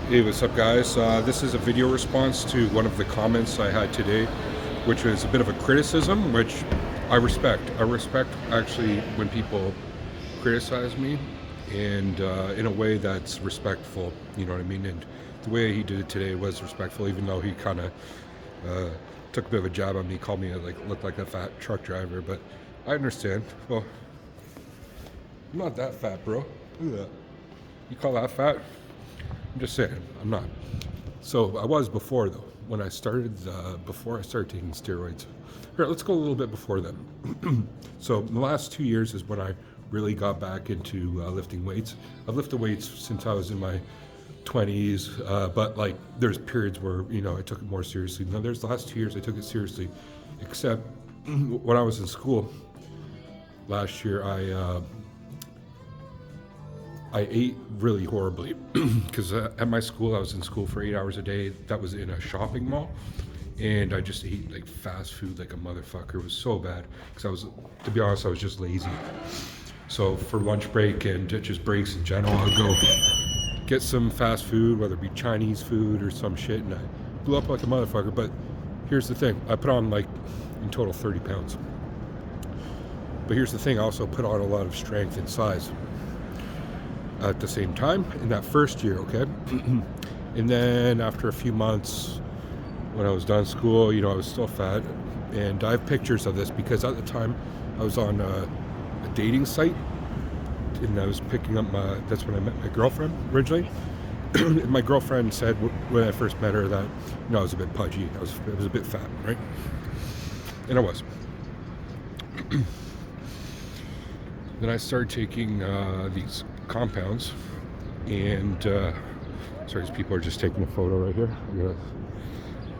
Hey, what's up, guys? This is a video response to one of the comments I had today, which was a bit of a criticism, which I respect. I respect actually when people criticize me, and in a way that's respectful. You know what I mean? And the way he did it today was respectful, even though he kind of uh, took a bit of a jab on me, called me looked like a fat truck driver. But I understand. Well, I'm not that fat, bro. Look at that. You call that fat? I'm just saying, I'm not. So I was before, though, when I started, before I started taking steroids. Here, let's go a little bit before then. So the last 2 years is when I really got back into lifting weights. I've lifted weights since I was in my 20s, but like there's periods where, I took it more seriously. Now there's the last 2 years I took it seriously, except when I was in school last year, I ate really horribly because at my school, I was in school for 8 hours a day. That was in a shopping mall. And I just ate like fast food like a motherfucker. It was so bad because to be honest, I was just lazy. So for lunch break and just breaks in general, I'd go get some fast food, whether it be Chinese food or some shit. And I blew up like a motherfucker. But here's the thing. I put on like in total 30 pounds. But here's the thing. I also put on a lot of strength and size at the same time in that first year, okay? And then after a few months, when I was done school, I was still fat. And I have pictures of this because at the time I was on a dating site, and I was picking up that's when I met my girlfriend originally. And my girlfriend said when I first met her that, I was a bit pudgy. I was a bit fat, right? And I was. Then I started taking these compounds, and sorry, these people are just taking a photo right here. I'm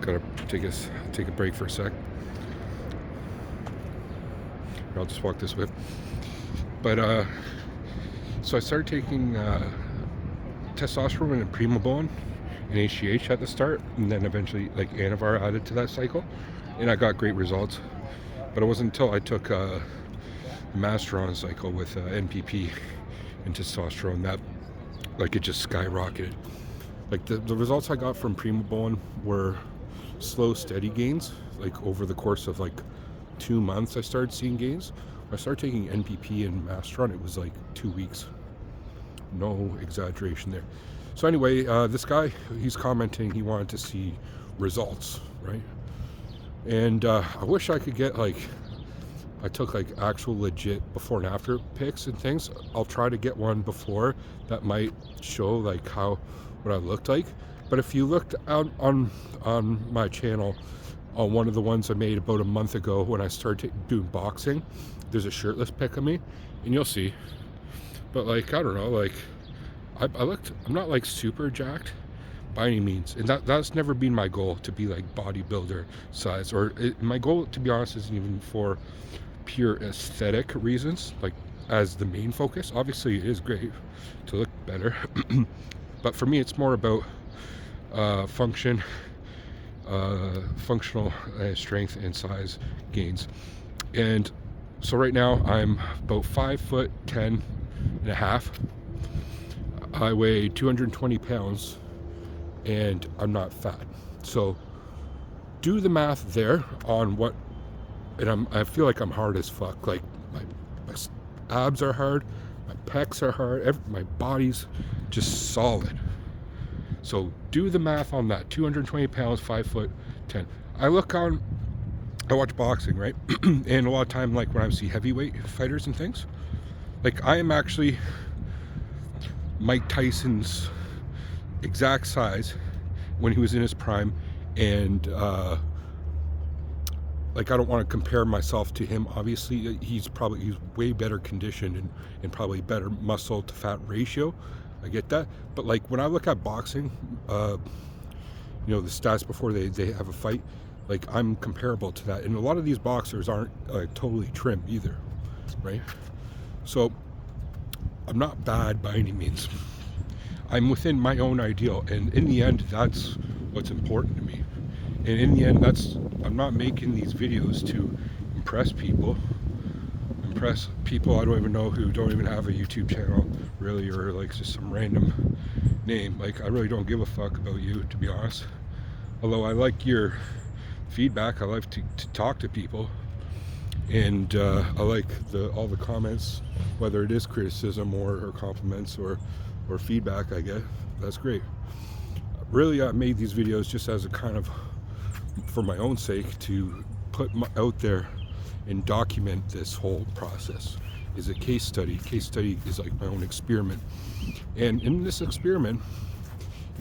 gotta take a break for a sec. I'll just walk this way. But so I started taking testosterone and primobolan and HGH at the start, and then eventually like Anavar added to that cycle, and I got great results. But it wasn't until I took a Masteron cycle with NPP and testosterone that like it just skyrocketed. Like the results I got from primobolan were slow, steady gains. Like over the course of like 2 months, I started seeing gains. When I started taking NPP and Masteron, it was like 2 weeks. No exaggeration there. So anyway, this guy, he's commenting he wanted to see results, right? And I wish I could get I took like actual legit before and after pics and things. I'll try to get one before that might show like what I looked like. But if you looked out on my channel, on one of the ones I made about a month ago when I started doing boxing, there's a shirtless pic of me, and you'll see. But like I don't know, like I'm not like super jacked by any means, and that's never been my goal to be like bodybuilder size. My goal, to be honest, isn't even for pure aesthetic reasons, like as the main focus. Obviously it is great to look better, but for me it's more about functional strength and size gains. And so right now I'm about 5'10" and a half. I weigh 220 pounds, and I'm not fat. So do the math there on what. And I feel like I'm hard as fuck. Like my abs are hard, my pecs are hard, my body's just solid. So do the math on that. 220 pounds, 5'10". I watch boxing, right? And a lot of time, like when I see heavyweight fighters and things, like I am actually Mike Tyson's exact size when he was in his prime, and like I don't want to compare myself to him. Obviously, he's way better conditioned and probably better muscle to fat ratio. I get that, but like when I look at boxing, the stats before they have a fight, like I'm comparable to that. And a lot of these boxers aren't totally trim either, right? So I'm not bad by any means. I'm within my own ideal, and in the end, that's what's important to me. And in the end, I'm not making these videos to impress people I don't even know who don't even have a YouTube channel really, or like just some random name. Like, I really don't give a fuck about you, to be honest. Although I like your feedback, I like to talk to people, and I like all the comments, whether it is criticism or compliments or feedback I get. That's great. Really, I made these videos just as a kind of, for my own sake, to put out there and document this whole process. Is a case study. Case study is like my own experiment, and in this experiment,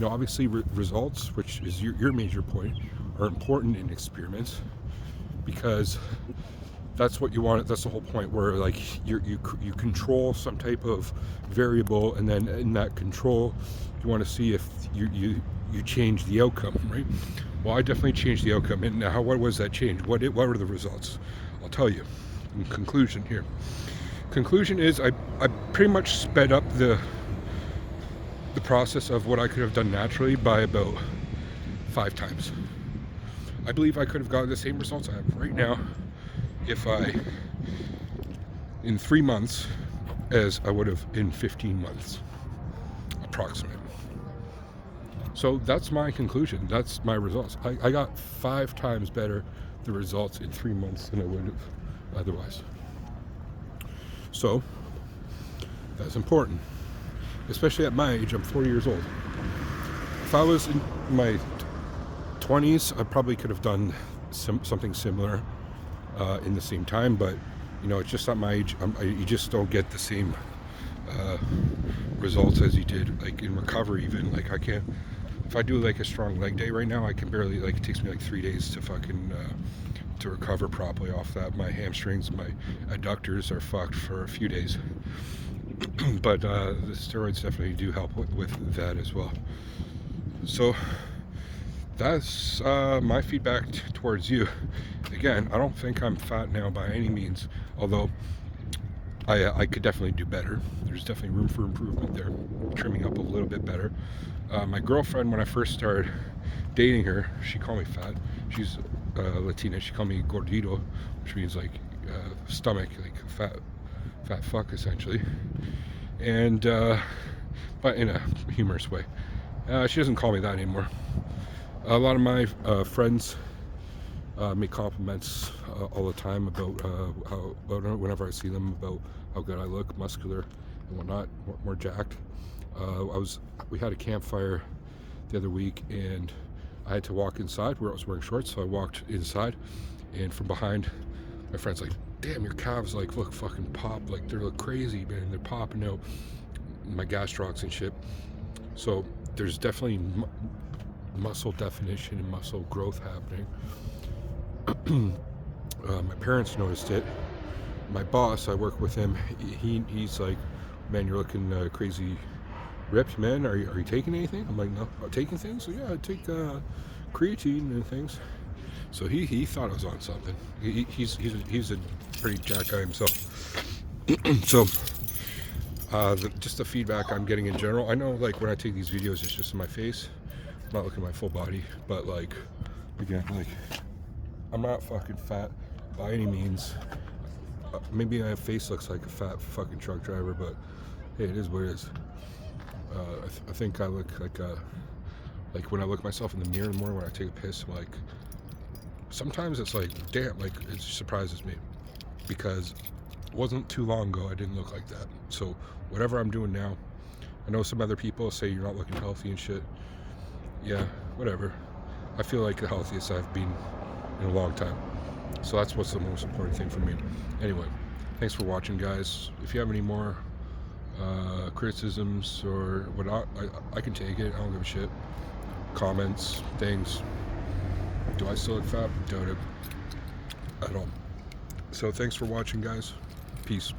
obviously results, which is your major point, are important in experiments, because that's what you want. That's the whole point, where like you control some type of variable, and then in that control you want to see if you change the outcome, right? Well, I definitely changed the outcome. And now, what was that change? What were the results? I'll tell you in conclusion here. Conclusion is I pretty much sped up the process of what I could have done naturally by about 5 times. I believe I could have gotten the same results I have right now if in 3 months as I would have in 15 months, approximate. So that's my conclusion. That's my results. I got 5 times better the results in 3 months than I would have otherwise. So that's important, especially at my age. I'm 40 years old. If I was in my 20s, I probably could have done something similar in the same time, but it's just at my age, you just don't get the same results as you did like in recovery. Even like, I can't, if I do like a strong leg day right now, I can barely, like, it takes me like 3 days to fucking to recover properly off that. My hamstrings, my adductors are fucked for a few days. But the steroids definitely do help with that as well. So that's my feedback towards you. Again, I don't think I'm fat now by any means, although I could definitely do better. There's definitely room for improvement there, trimming up a little bit better. My girlfriend, when I first started dating her, she called me fat. She's Latina. She called me gordito, which means like stomach, like fat fuck essentially. And but in a humorous way. She doesn't call me that anymore. A lot of my friends make compliments all the time about whenever I see them, about how good I look, muscular and whatnot, more jacked. We had a campfire the other week, and I had to walk inside where I was wearing shorts, so I walked inside, and from behind, my friend's like, "Damn, your calves like look fucking pop, like they look crazy, man. They're popping out, my gastrocs and shit." So there's definitely muscle definition and muscle growth happening. My parents noticed it. My boss, I work with him. He's like, "Man, you're looking crazy ripped, man. Are you taking anything?" I'm like, "No." "Taking things?" "So yeah, I take creatine and things." So he thought I was on something. He's a pretty jacked guy himself. So just the feedback I'm getting in general. I know, like, when I take these videos, it's just in my face. I'm not looking at my full body, but like, again, like, I'm not fucking fat by any means. Maybe my face looks like a fat fucking truck driver, but hey, it is what it is. I think I look like when I look at myself in the mirror in the morning when I take a piss, I'm like, sometimes it's like, damn, like, it surprises me, because it wasn't too long ago I didn't look like that. So whatever I'm doing now, I know some other people say you're not looking healthy and shit. Yeah, whatever. I feel like the healthiest I've been in a long time. So that's what's the most important thing for me. Anyway, thanks for watching, guys. If you have any more criticisms or whatnot, I can take it. I don't give a shit. Comments, things. Do I still look fat? Doubt it at all. So thanks for watching, guys. Peace.